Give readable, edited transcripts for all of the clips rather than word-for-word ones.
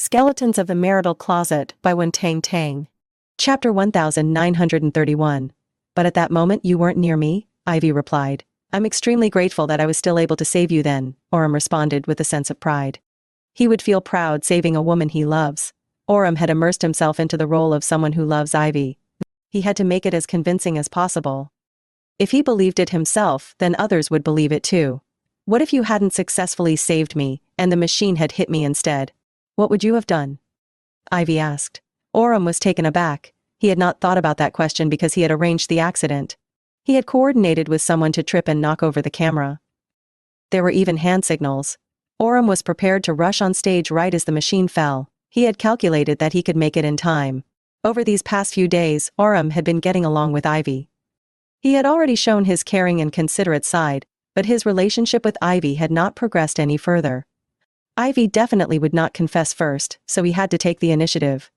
Skeletons of the Marital Closet by Tang. Chapter 1931. But at that moment you weren't near me, Ivy replied. I'm extremely grateful that I was still able to save you then, Orem responded with a sense of pride. He would feel proud saving a woman he loves. Orem had immersed himself into the role of someone who loves Ivy. He had to make it as convincing as possible. If he believed it himself, then others would believe it too. What if you hadn't successfully saved me, and the machine had hit me instead? What would you have done? Ivy asked. Orem was taken aback. He had not thought about that question because he had arranged the accident. He had coordinated with someone to trip and knock over the camera. There were even hand signals. Orem was prepared to rush on stage right as the machine fell. He had calculated that he could make it in time. Over these past few days, Orem had been getting along with Ivy. He had already shown his caring and considerate side, but his relationship with Ivy had not progressed any further. Ivy definitely would not confess first, so he had to take the initiative.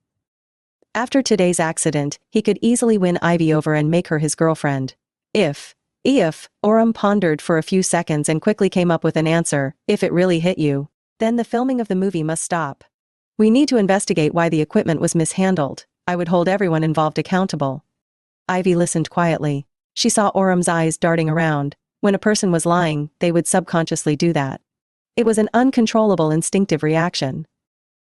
After today's accident, he could easily win Ivy over and make her his girlfriend. If, Orem pondered for a few seconds and quickly came up with an answer, if it really hit you, then the filming of the movie must stop. We need to investigate why the equipment was mishandled. I would hold everyone involved accountable. Ivy listened quietly. She saw Orem's eyes darting around. When a person was lying, they would subconsciously do that. It was an uncontrollable instinctive reaction.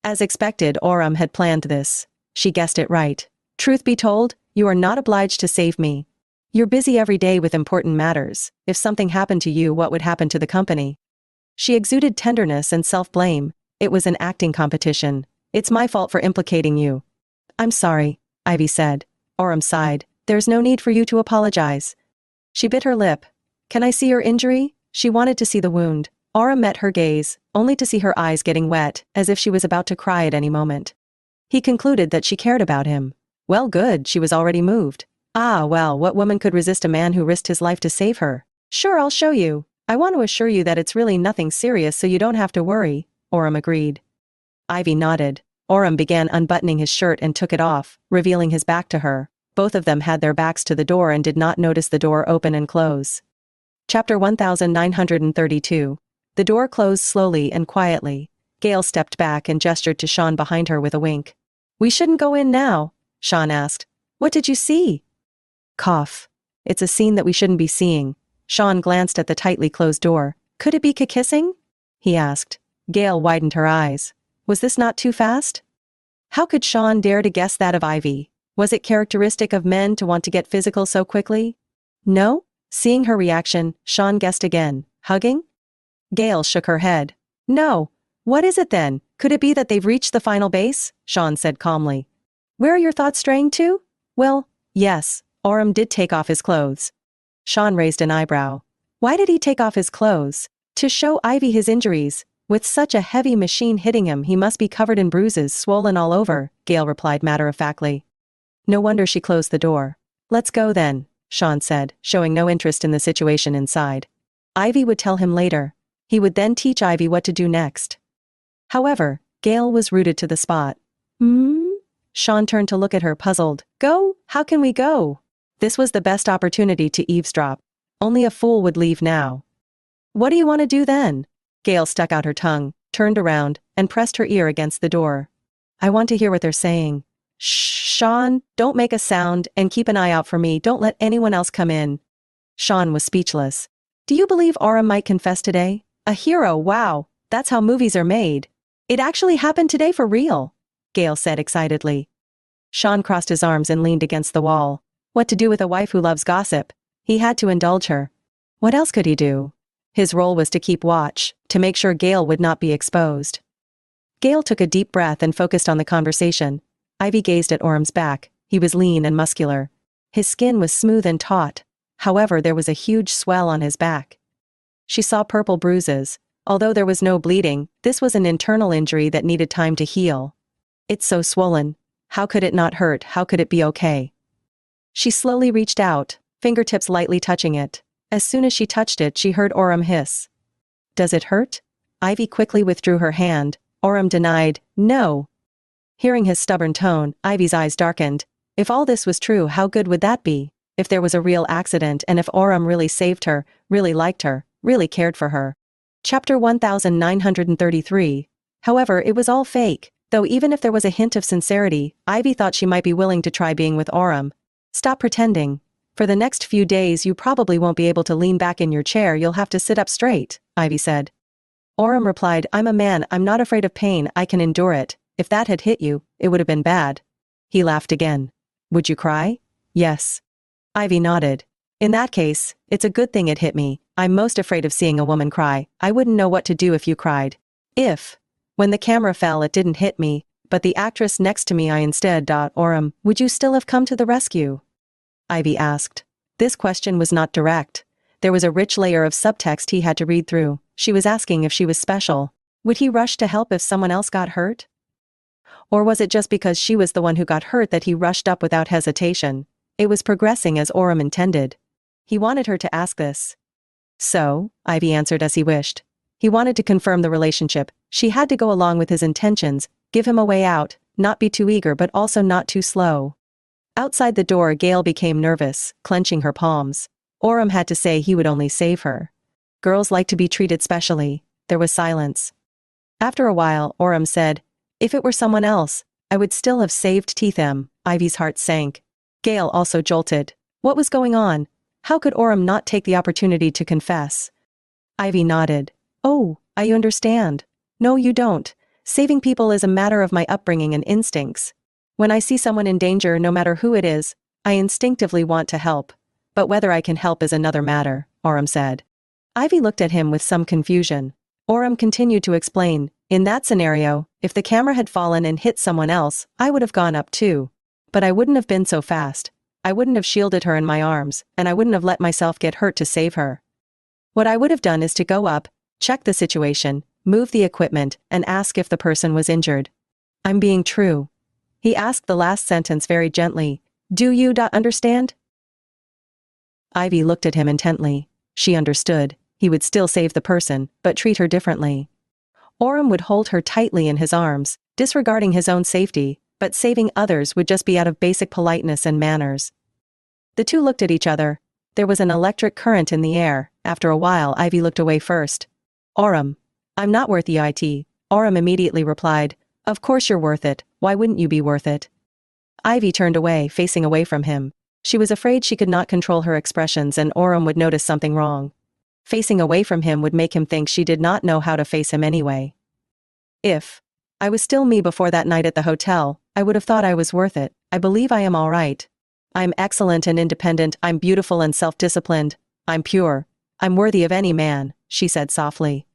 As expected, Orem had planned this. She guessed it right. Truth be told, you are not obliged to save me. You're busy every day with important matters. If something happened to you, what would happen to the company? She exuded tenderness and self-blame. It was an acting competition. It's my fault for implicating you. I'm sorry, Ivy said. Orem sighed. There's no need for you to apologize. She bit her lip. Can I see your injury? She wanted to see the wound. Orem met her gaze, only to see her eyes getting wet, as if she was about to cry at any moment. He concluded that she cared about him. Well, good, she was already moved. Ah, well, what woman could resist a man who risked his life to save her? Sure, I'll show you. I want to assure you that it's really nothing serious so you don't have to worry, Orem agreed. Ivy nodded. Orem began unbuttoning his shirt and took it off, revealing his back to her. Both of them had their backs to the door and did not notice the door open and close. Chapter 1932. The door closed slowly and quietly. Gale stepped back and gestured to Shawn behind her with a wink. We shouldn't go in now, Shawn asked. What did you see? Cough. It's a scene that we shouldn't be seeing. Shawn glanced at the tightly closed door. Could it be kissing? He asked. Gale widened her eyes. Was this not too fast? How could Shawn dare to guess that of Ivy? Was it characteristic of men to want to get physical so quickly? No? Seeing her reaction, Shawn guessed again. Hugging? Gale shook her head. No. What is it then? Could it be that they've reached the final base? Shawn said calmly. Where are your thoughts straying to? Well, yes, Orem did take off his clothes. Shawn raised an eyebrow. Why did he take off his clothes? To show Ivy his injuries. With such a heavy machine hitting him, he must be covered in bruises, swollen all over, Gale replied matter-of-factly. No wonder she closed the door. Let's go then, Shawn said, showing no interest in the situation inside. Ivy would tell him later. He would then teach Ivy what to do next. However, Gale was rooted to the spot. Shawn turned to look at her, puzzled. Go? How can we go? This was the best opportunity to eavesdrop. Only a fool would leave now. What do you want to do then? Gale stuck out her tongue, turned around, and pressed her ear against the door. I want to hear what they're saying. Shh, Shawn, don't make a sound, and keep an eye out for me. Don't let anyone else come in. Shawn was speechless. Do you believe Orem might confess today? A hero, wow. That's how movies are made. It actually happened today for real, Gale said excitedly. Shawn crossed his arms and leaned against the wall. What to do with a wife who loves gossip? He had to indulge her. What else could he do? His role was to keep watch, to make sure Gale would not be exposed. Gale took a deep breath and focused on the conversation. Ivy gazed at Orem's back. He was lean and muscular. His skin was smooth and taut. However, there was a huge swell on his back. She saw purple bruises. Although there was no bleeding, this was an internal injury that needed time to heal. It's so swollen. How could it not hurt? How could it be okay? She slowly reached out, fingertips lightly touching it. As soon as she touched it, she heard Orem hiss. Does it hurt? Ivy quickly withdrew her hand. Orem denied, no. Hearing his stubborn tone, Ivy's eyes darkened. If all this was true, how good would that be? If there was a real accident and if Orem really saved her, really liked her, really cared for her. Chapter 1933. However, it was all fake. Though even if there was a hint of sincerity, Ivy thought she might be willing to try being with Orem. Stop pretending. For the next few days you probably won't be able to lean back in your chair, you'll have to sit up straight, Ivy said. Orem replied, I'm a man, I'm not afraid of pain, I can endure it. If that had hit you, it would have been bad. He laughed again. Would you cry? Yes. Ivy nodded. In that case, it's a good thing it hit me. I'm most afraid of seeing a woman cry. I wouldn't know what to do if you cried. When the camera fell, it didn't hit me, but the actress next to me I instead. Orem, would you still have come to the rescue? Ivy asked. This question was not direct. There was a rich layer of subtext he had to read through. She was asking if she was special. Would he rush to help if someone else got hurt? Or was it just because she was the one who got hurt that he rushed up without hesitation? It was progressing as Orem intended. He wanted her to ask this. So, Ivy answered as he wished. He wanted to confirm the relationship. She had to go along with his intentions, give him a way out, not be too eager but also not too slow. Outside the door, Gale became nervous, clenching her palms. Orem had to say he would only save her. Girls like to be treated specially. There was silence. After a while, Orem said, if it were someone else, I would still have saved Tetham. Ivy's heart sank. Gale also jolted. What was going on? How could Orem not take the opportunity to confess? Ivy nodded. Oh, I understand. No, you don't. Saving people is a matter of my upbringing and instincts. When I see someone in danger, no matter who it is, I instinctively want to help. But whether I can help is another matter, Orem said. Ivy looked at him with some confusion. Orem continued to explain, in that scenario, if the camera had fallen and hit someone else, I would have gone up too. But I wouldn't have been so fast. I wouldn't have shielded her in my arms, and I wouldn't have let myself get hurt to save her. What I would have done is to go up, check the situation, move the equipment, and ask if the person was injured. I'm being true. He asked the last sentence very gently. Do you understand? Ivy looked at him intently. She understood. He would still save the person, but treat her differently. Orem would hold her tightly in his arms, disregarding his own safety, but saving others would just be out of basic politeness and manners. The two looked at each other. There was an electric current in the air. After a while, Ivy looked away first. Orem. I'm not worth it. Orem immediately replied. Of course you're worth it. Why wouldn't you be worth it? Ivy turned away, facing away from him. She was afraid she could not control her expressions and Orem would notice something wrong. Facing away from him would make him think she did not know how to face him anyway. If I was still me before that night at the hotel, I would have thought I was worth it. I believe I am all right. I'm excellent and independent, I'm beautiful and self-disciplined, I'm pure. I'm worthy of any man, she said softly.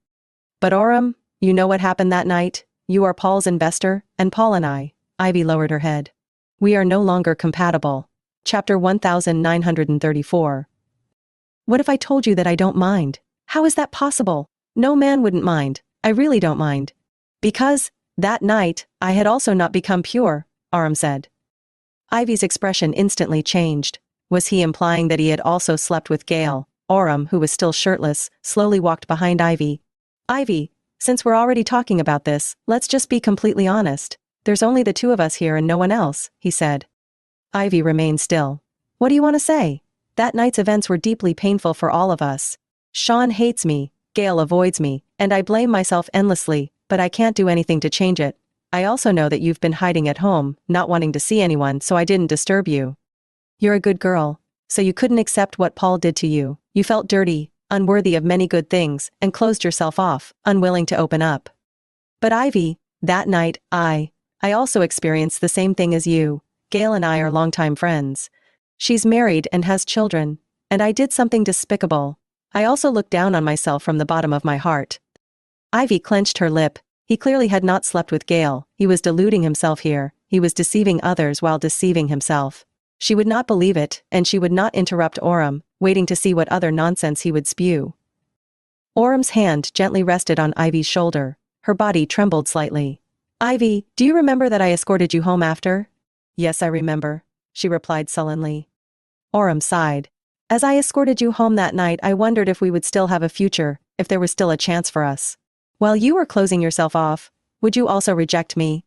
But Orem, you know what happened that night? You are Paul's investor, and Paul and I. Ivy lowered her head. We are no longer compatible. Chapter 1934. What if I told you that I don't mind? How is that possible? No man wouldn't mind. I really don't mind. Because, that night, I had also not become pure, Orem said. Ivy's expression instantly changed. Was he implying that he had also slept with Gale? Orem, who was still shirtless, slowly walked behind Ivy. Ivy, since we're already talking about this, let's just be completely honest. There's only the two of us here and no one else, he said. Ivy remained still. What do you want to say? That night's events were deeply painful for all of us. Shawn hates me, Gale avoids me, and I blame myself endlessly, but I can't do anything to change it. I also know that you've been hiding at home, not wanting to see anyone, so I didn't disturb you. You're a good girl, so you couldn't accept what Paul did to you. You felt dirty, unworthy of many good things, and closed yourself off, unwilling to open up. But Ivy, that night, I also experienced the same thing as you. Gale and I are longtime friends. She's married and has children, and I did something despicable. I also looked down on myself from the bottom of my heart. Ivy clenched her lip. He clearly had not slept with Gale. He was deluding himself here. He was deceiving others while deceiving himself. She would not believe it, and she would not interrupt Orem, waiting to see what other nonsense he would spew. Orem's hand gently rested on Ivy's shoulder. Her body trembled slightly. Ivy, do you remember that I escorted you home after? Yes, I remember, she replied sullenly. Orem sighed. As I escorted you home that night, I wondered if we would still have a future, if there was still a chance for us. While you were closing yourself off, would you also reject me?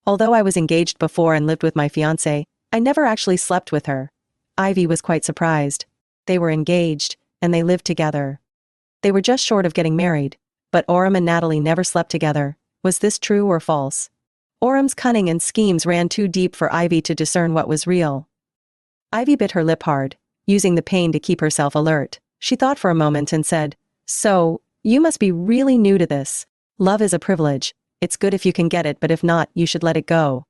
Although I was engaged before and lived with my fiancé, I never actually slept with her. Ivy was quite surprised. They were engaged, and they lived together. They were just short of getting married, but Orem and Natalie never slept together. Was this true or false? Orum's cunning and schemes ran too deep for Ivy to discern what was real. Ivy bit her lip hard, using the pain to keep herself alert. She thought for a moment and said, "So, you must be really new to this. Love is a privilege. It's good if you can get it, but if not, you should let it go."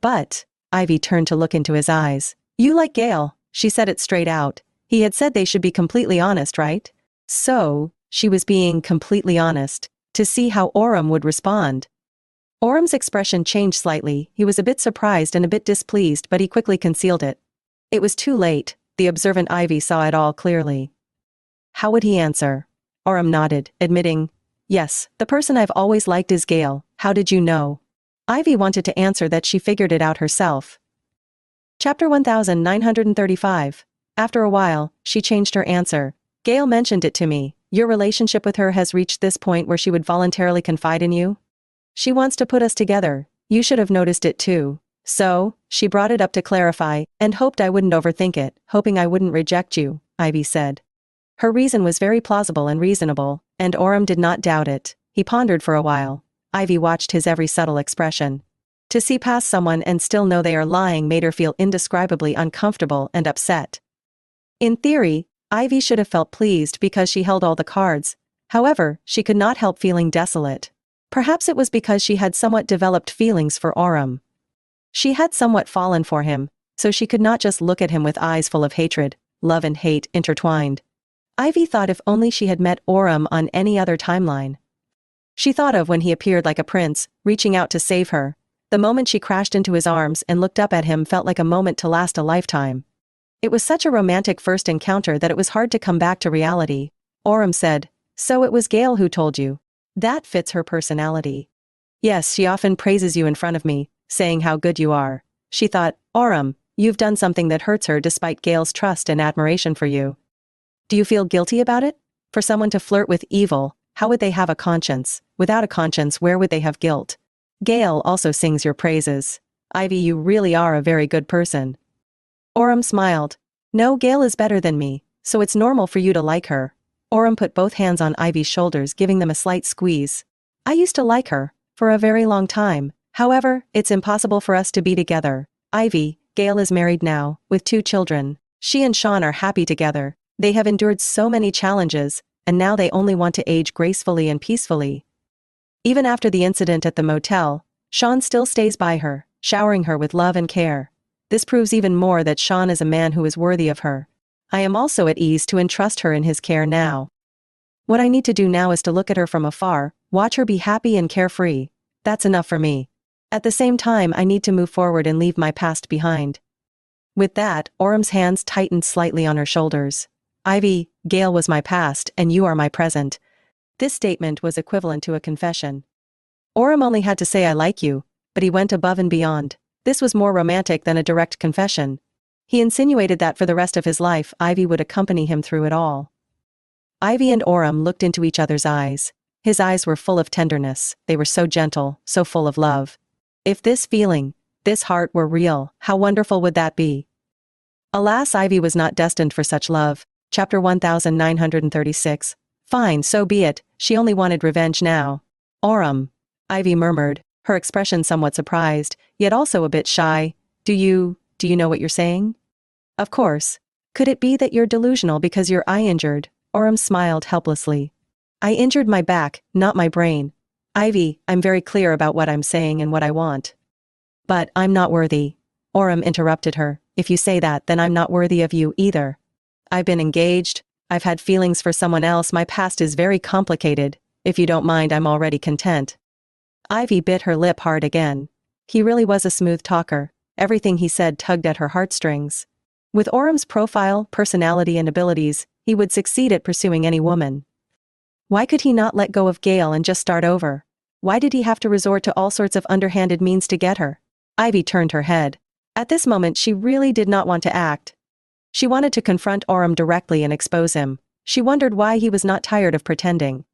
"But," Ivy turned to look into his eyes. "You like Gale," she said it straight out. He had said they should be completely honest, right? So, she was being completely honest, to see how Orum would respond. Orum's expression changed slightly. He was a bit surprised and a bit displeased, but he quickly concealed it. It was too late. The observant Ivy saw it all clearly. How would he answer? Orum nodded, admitting, "Yes, the person I've always liked is Gale. How did you know?" Ivy wanted to answer that she figured it out herself. Chapter 1935. After a while, she changed her answer. "Gale mentioned it to me. Your relationship with her has reached this point where she would voluntarily confide in you? She wants to put us together. You should have noticed it too. So, she brought it up to clarify, and hoped I wouldn't overthink it, hoping I wouldn't reject you," Ivy said. Her reason was very plausible and reasonable, and Orum did not doubt it. He pondered for a while. Ivy watched his every subtle expression. To see past someone and still know they are lying made her feel indescribably uncomfortable and upset. In theory, Ivy should have felt pleased because she held all the cards. However, she could not help feeling desolate. Perhaps it was because she had somewhat developed feelings for Orum. She had somewhat fallen for him, so she could not just look at him with eyes full of hatred, love and hate intertwined. Ivy thought if only she had met Orum on any other timeline. She thought of when he appeared like a prince, reaching out to save her. The moment she crashed into his arms and looked up at him felt like a moment to last a lifetime. It was such a romantic first encounter that it was hard to come back to reality. Orum said, "So it was Gale who told you. That fits her personality." "Yes, she often praises you in front of me, saying how good you are." She thought, "Orum, you've done something that hurts her despite Gale's trust and admiration for you. Do you feel guilty about it? For someone to flirt with evil, how would they have a conscience? Without a conscience, where would they have guilt? Gale also sings your praises. Ivy, you really are a very good person." Orum smiled. "No, Gale is better than me, so it's normal for you to like her." Orum put both hands on Ivy's shoulders, giving them a slight squeeze. "I used to like her, for a very long time. However, it's impossible for us to be together. Ivy, Gale is married now, with 2 children. She and Shawn are happy together. They have endured so many challenges, and now they only want to age gracefully and peacefully." Even after the incident at the motel, Shawn still stays by her, showering her with love and care. This proves even more that Shawn is a man who is worthy of her. I am also at ease to entrust her in his care now. What I need to do now is to look at her from afar, watch her be happy and carefree. That's enough for me. At the same time, I need to move forward and leave my past behind. With that, Orum's hands tightened slightly on her shoulders. "Ivy, Gale was my past, and you are my present." This statement was equivalent to a confession. Orum only had to say "I like you," but he went above and beyond. This was more romantic than a direct confession. He insinuated that for the rest of his life, Ivy would accompany him through it all. Ivy and Orum looked into each other's eyes. His eyes were full of tenderness. They were so gentle, so full of love. If this feeling, this heart were real, how wonderful would that be? Alas, Ivy was not destined for such love. Chapter 1936. Fine, so be it. She only wanted revenge now. "Orum," Ivy murmured, her expression somewhat surprised, yet also a bit shy. Do you know what you're saying?" "Of course. Could it be that you're delusional because your eye injured?" Orum smiled helplessly. "I injured my back, not my brain. Ivy, I'm very clear about what I'm saying and what I want." "But I'm not worthy." Orum interrupted her. "If you say that, then I'm not worthy of you either. I've been engaged. I've had feelings for someone else. My past is very complicated. If you don't mind, I'm already content." Ivy bit her lip hard again. He really was a smooth talker. Everything he said tugged at her heartstrings. With Orum's profile, personality and abilities, he would succeed at pursuing any woman. Why could he not let go of Gale and just start over? Why did he have to resort to all sorts of underhanded means to get her? Ivy turned her head. At this moment she really did not want to act. She wanted to confront Orum directly and expose him. She wondered why he was not tired of pretending.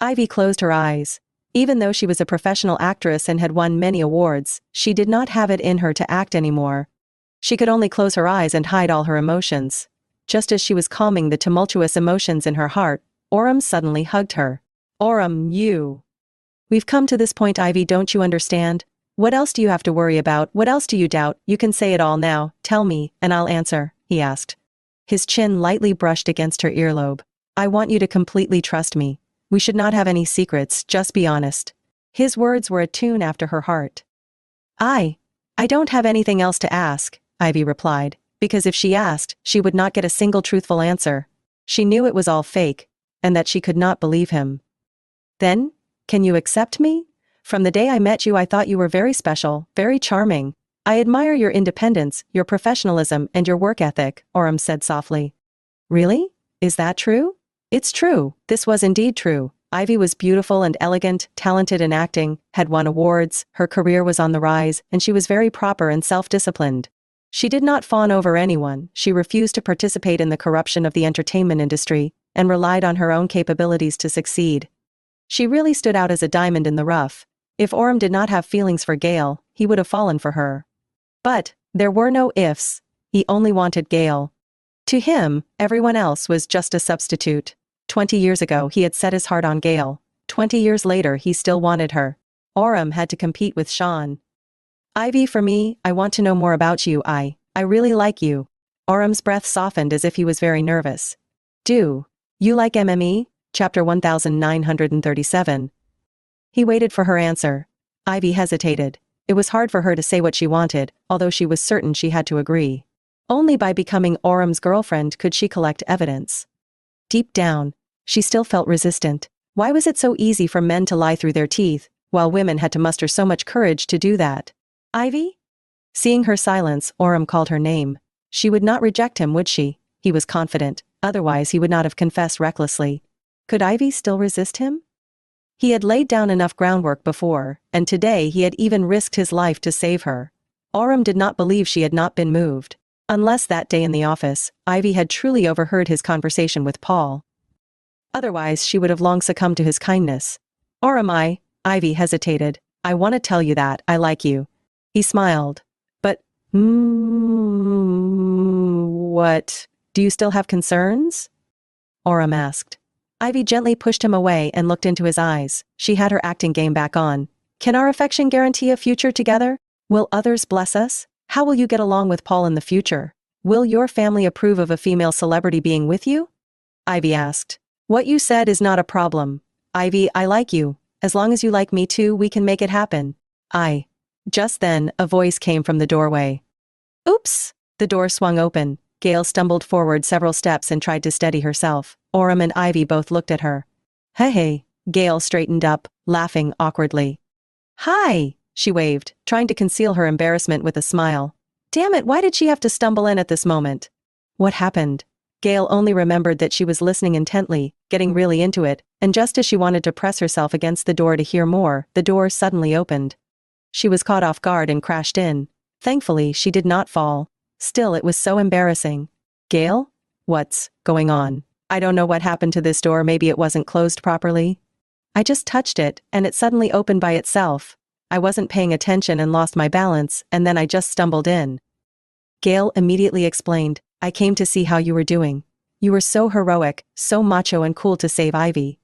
Ivy closed her eyes. Even though she was a professional actress and had won many awards, she did not have it in her to act anymore. She could only close her eyes and hide all her emotions. Just as she was calming the tumultuous emotions in her heart, Orum suddenly hugged her. "Orum, you. We've come to this point, Ivy, don't you understand? What else do you have to worry about? What else do you doubt? You can say it all now, tell me, and I'll answer, he asked. His chin lightly brushed against her earlobe. I want you to completely trust me. We should not have any secrets, just be honest. His words were a tune after her heart. I don't have anything else to ask, Ivy replied, because if she asked, she would not get a single truthful answer. She knew it was all fake, and that she could not believe him. Then, can you accept me? From the day I met you I thought you were very special, very charming. I admire your independence, your professionalism, and your work ethic, Orem said softly. Really? Is that true? It's true, this was indeed true. Ivy was beautiful and elegant, talented in acting, had won awards, her career was on the rise, and she was very proper and self-disciplined. She did not fawn over anyone, she refused to participate in the corruption of the entertainment industry, and relied on her own capabilities to succeed. She really stood out as a diamond in the rough. If Orem did not have feelings for Gale, he would have fallen for her. But there were no ifs. He only wanted Gale. To him, everyone else was just a substitute. 20 years ago he had set his heart on Gale. 20 years later he still wanted her. Orem had to compete with Shawn. Ivy, for me, I want to know more about you. I really like you. Orem's breath softened as if he was very nervous. Do you like MME? Chapter 1937. He waited for her answer. Ivy hesitated. It was hard for her to say what she wanted, although she was certain she had to agree. Only by becoming Orem's girlfriend could she collect evidence. Deep down, she still felt resistant. Why was it so easy for men to lie through their teeth, while women had to muster so much courage to do that? Ivy? Seeing her silence, Orem called her name. She would not reject him, would she? He was confident, otherwise he would not have confessed recklessly. Could Ivy still resist him? He had laid down enough groundwork before, and today he had even risked his life to save her. Orem did not believe she had not been moved. Unless that day in the office, Ivy had truly overheard his conversation with Paul. Otherwise she would have long succumbed to his kindness. Orem, Ivy hesitated. I want to tell you that I like you. He smiled. But, what? Do you still have concerns? Orem asked. Ivy gently pushed him away and looked into his eyes. She had her acting game back on. Can our affection guarantee a future together? Will others bless us? How will you get along with Paul in the future? Will your family approve of a female celebrity being with you? Ivy asked. What you said is not a problem. Ivy, I like you. As long as you like me too, we can make it happen. Just then, a voice came from the doorway. Oops! The door swung open. Gale stumbled forward several steps and tried to steady herself. Orem and Ivy both looked at her. Hey! Gale straightened up, laughing awkwardly. Hi! She waved, trying to conceal her embarrassment with a smile. Damn it, why did she have to stumble in at this moment? What happened? Gale only remembered that she was listening intently, getting really into it, and just as she wanted to press herself against the door to hear more, the door suddenly opened. She was caught off guard and crashed in. Thankfully, she did not fall. Still, it was so embarrassing. Gale? What's going on? I don't know what happened to this door, maybe it wasn't closed properly. I just touched it, and it suddenly opened by itself. I wasn't paying attention and lost my balance, and then I just stumbled in. Gale immediately explained, I came to see how you were doing. You were so heroic, so macho and cool to save Ivy.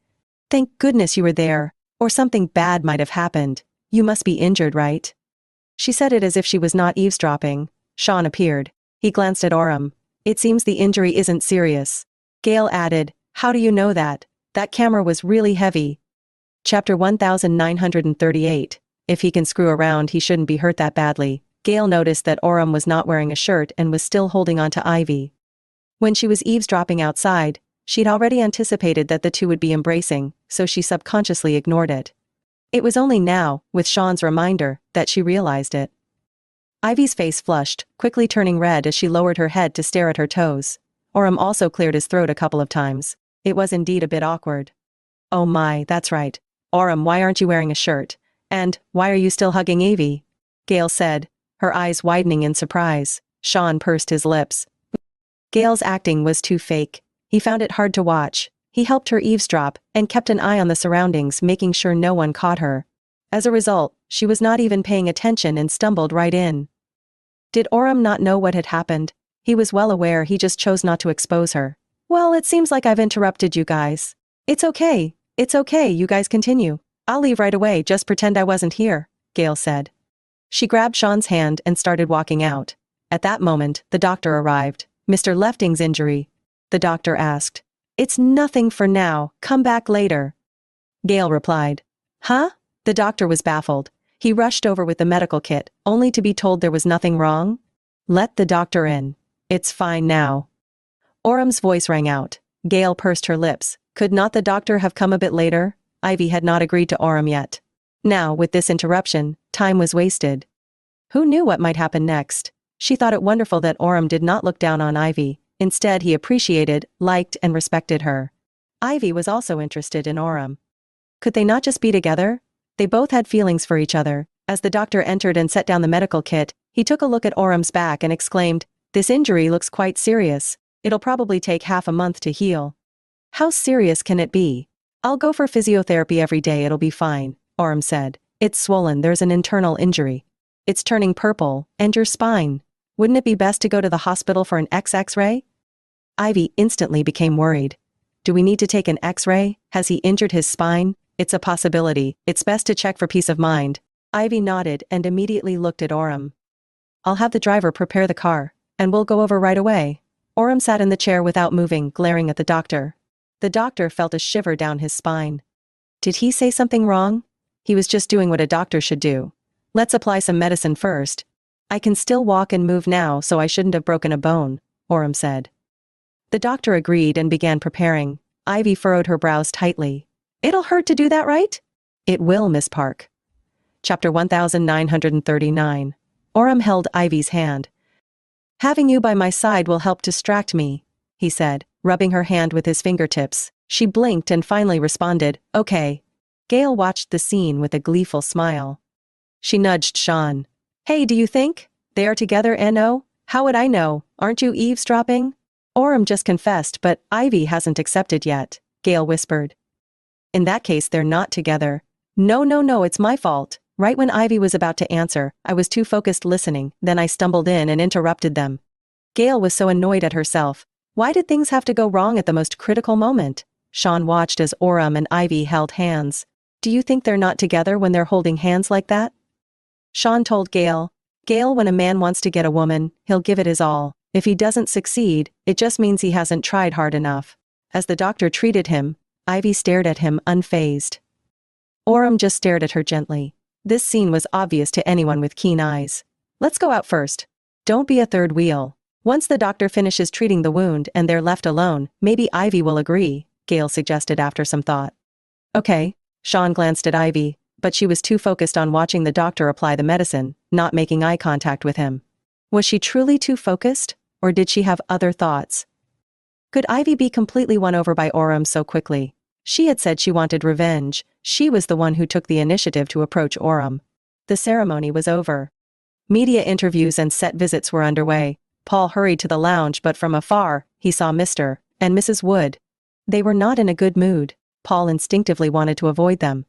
Thank goodness you were there, or something bad might have happened. You must be injured, right? She said it as if she was not eavesdropping. Shawn appeared. He glanced at Orem. It seems the injury isn't serious. Gale added, how do you know that? That camera was really heavy. Chapter 1938. If he can screw around, he shouldn't be hurt that badly. Gale noticed that Orem was not wearing a shirt and was still holding on to Ivy. When she was eavesdropping outside, she'd already anticipated that the two would be embracing, so she subconsciously ignored it. It was only now, with Shawn's reminder, that she realized it. Ivy's face flushed, quickly turning red as she lowered her head to stare at her toes. Orem also cleared his throat a couple of times. It was indeed a bit awkward. Oh my, that's right. Orem, why aren't you wearing a shirt? And, why are you still hugging Ivy? Gale said, her eyes widening in surprise. Shawn pursed his lips. Gale's acting was too fake. He found it hard to watch. He helped her eavesdrop, and kept an eye on the surroundings, making sure no one caught her. As a result, she was not even paying attention and stumbled right in. Did Orem not know what had happened? He was well aware, he just chose not to expose her. Well, it seems like I've interrupted you guys. It's okay, you guys continue. I'll leave right away, just pretend I wasn't here, Gale said. She grabbed Shawn's hand and started walking out. At that moment, the doctor arrived. Mr. Lefting's injury? The doctor asked. It's nothing for now, come back later. Gale replied. Huh? The doctor was baffled. He rushed over with the medical kit, only to be told there was nothing wrong. Let the doctor in. It's fine now. Orum's voice rang out. Gale pursed her lips. Could not the doctor have come a bit later? Ivy had not agreed to Orum yet. Now, with this interruption, time was wasted. Who knew what might happen next? She thought it wonderful that Orum did not look down on Ivy. Instead, he appreciated, liked, and respected her. Ivy was also interested in Orum. Could they not just be together? They both had feelings for each other. As the doctor entered and set down the medical kit, he took a look at Orum's back and exclaimed, This injury looks quite serious. It'll probably take half a month to heal. How serious can it be? I'll go for physiotherapy every day, it'll be fine, Orum said. It's swollen, there's an internal injury. It's turning purple, and your spine. Wouldn't it be best to go to the hospital for an X-ray? Ivy instantly became worried. Do we need to take an X-ray? Has he injured his spine? It's a possibility. It's best to check for peace of mind. Ivy nodded and immediately looked at Orum. I'll have the driver prepare the car, and we'll go over right away. Orum sat in the chair without moving, glaring at the doctor. The doctor felt a shiver down his spine. Did he say something wrong? He was just doing what a doctor should do. Let's apply some medicine first. I can still walk and move now, so I shouldn't have broken a bone, Orum said. The doctor agreed and began preparing. Ivy furrowed her brows tightly. It'll hurt to do that, right? It will, Miss Park. Chapter 1939. Orum held Ivy's hand. Having you by my side will help distract me, he said, rubbing her hand with his fingertips. She blinked and finally responded, okay. Gale watched the scene with a gleeful smile. She nudged Shawn. Hey, do you think they are together, no? How would I know? Aren't you eavesdropping? Orum just confessed, but Ivy hasn't accepted yet, Gale whispered. In that case, they're not together. No, it's my fault. Right when Ivy was about to answer, I was too focused listening, then I stumbled in and interrupted them. Gale was so annoyed at herself. Why did things have to go wrong at the most critical moment? Shawn watched as Orum and Ivy held hands. Do you think they're not together when they're holding hands like that? Shawn told Gale. Gale, when a man wants to get a woman, he'll give it his all. If he doesn't succeed, it just means he hasn't tried hard enough. As the doctor treated him, Ivy stared at him unfazed. Orum just stared at her gently. This scene was obvious to anyone with keen eyes. Let's go out first. Don't be a third wheel. Once the doctor finishes treating the wound and they're left alone, maybe Ivy will agree, Gale suggested after some thought. Okay. Shawn glanced at Ivy, but she was too focused on watching the doctor apply the medicine, not making eye contact with him. Was she truly too focused, or did she have other thoughts? Could Ivy be completely won over by Orum so quickly? She had said she wanted revenge. She was the one who took the initiative to approach Orum. The ceremony was over. Media interviews and set visits were underway. Paul hurried to the lounge, but from afar, he saw Mr. and Mrs. Wood. They were not in a good mood. Paul instinctively wanted to avoid them.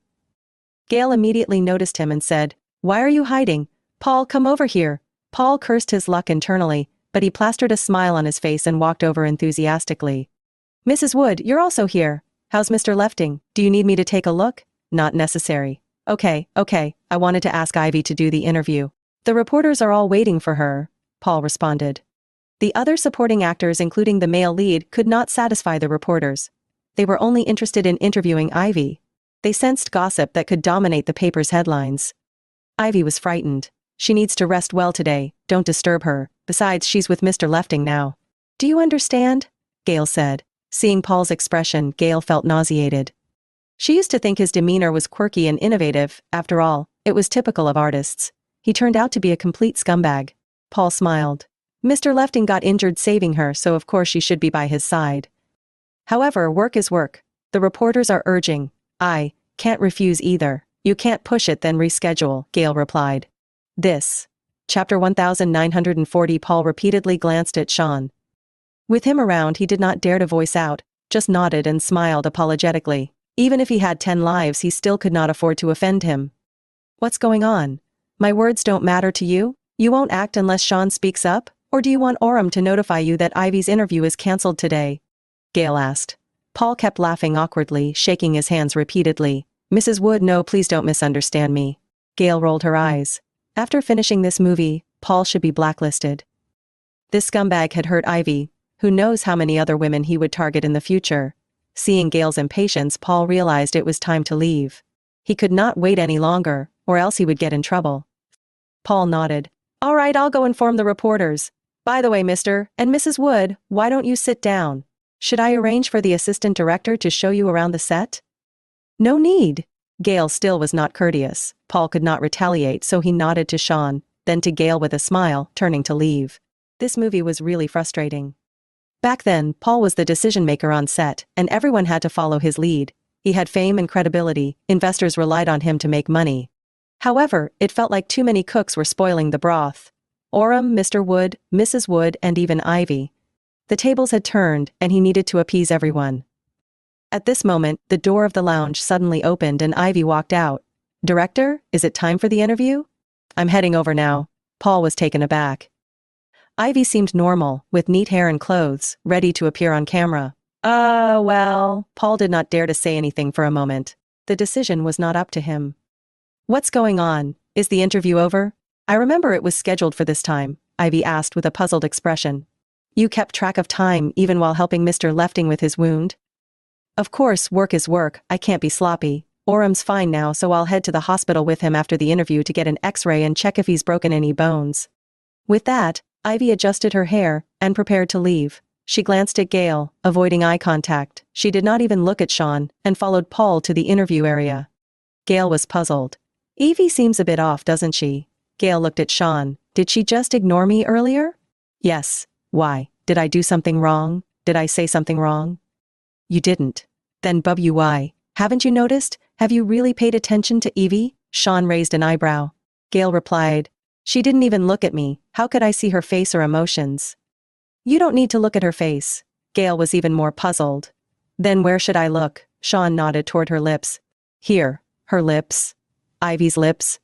Gale immediately noticed him and said, Why are you hiding? Paul, come over here. Paul cursed his luck internally, but he plastered a smile on his face and walked over enthusiastically. Mrs. Wood, you're also here. How's Mr. Lefting? Do you need me to take a look? Not necessary. Okay, I wanted to ask Ivy to do the interview. The reporters are all waiting for her, Paul responded. The other supporting actors, including the male lead, could not satisfy the reporters. They were only interested in interviewing Ivy. They sensed gossip that could dominate the paper's headlines. Ivy was frightened. She needs to rest well today, don't disturb her. Besides, she's with Mr. Lefting now. Do you understand? Gale said. Seeing Paul's expression, Gale felt nauseated. She used to think his demeanor was quirky and innovative. After all, it was typical of artists. He turned out to be a complete scumbag. Paul smiled. Mr. Lefting got injured saving her, so of course she should be by his side. However, work is work. The reporters are urging. I can't refuse either. You can't push it, then reschedule, Gale replied. This. Chapter 1940. Paul repeatedly glanced at Shawn. With him around, he did not dare to voice out, just nodded and smiled apologetically. Even if he had 10 lives, he still could not afford to offend him. What's going on? My words don't matter to you? You won't act unless Shawn speaks up? Or do you want Orum to notify you that Ivy's interview is cancelled today? Gale asked. Paul kept laughing awkwardly, shaking his hands repeatedly. Mrs. Wood, no, please don't misunderstand me. Gale rolled her eyes. After finishing this movie, Paul should be blacklisted. This scumbag had hurt Ivy. Who knows how many other women he would target in the future. Seeing Gale's impatience, Paul realized it was time to leave. He could not wait any longer, or else he would get in trouble. Paul nodded. All right, I'll go inform the reporters. By the way, Mr. and Mrs. Wood, why don't you sit down? Should I arrange for the assistant director to show you around the set? No need. Gale still was not courteous. Paul could not retaliate, so he nodded to Shawn, then to Gale with a smile, turning to leave. This movie was really frustrating. Back then, Paul was the decision-maker on set, and everyone had to follow his lead. He had fame and credibility, investors relied on him to make money. However, it felt like too many cooks were spoiling the broth. Orem, Mr. Wood, Mrs. Wood, and even Ivy. The tables had turned, and he needed to appease everyone. At this moment, the door of the lounge suddenly opened and Ivy walked out. Director, is it time for the interview? I'm heading over now. Paul was taken aback. Ivy seemed normal, with neat hair and clothes, ready to appear on camera. Well, Paul did not dare to say anything for a moment. The decision was not up to him. What's going on? Is the interview over? I remember it was scheduled for this time, Ivy asked with a puzzled expression. You kept track of time even while helping Mr. Lefting with his wound? Of course, work is work, I can't be sloppy. Orem's fine now, so I'll head to the hospital with him after the interview to get an X-ray and check if he's broken any bones. With that, Ivy adjusted her hair and prepared to leave. She glanced at Gale, avoiding eye contact. She did not even look at Shawn, and followed Paul to the interview area. Gale was puzzled. Evie seems a bit off, doesn't she? Gale looked at Shawn. Did she just ignore me earlier? Yes. Why? Did I do something wrong? Did I say something wrong? You didn't. Then why? Haven't you noticed? Have you really paid attention to Evie? Shawn raised an eyebrow. Gale replied. She didn't even look at me. How could I see her face or emotions? You don't need to look at her face. Gale was even more puzzled. Then where should I look? Shawn nodded toward her lips. Here. Her lips. Ivy's lips.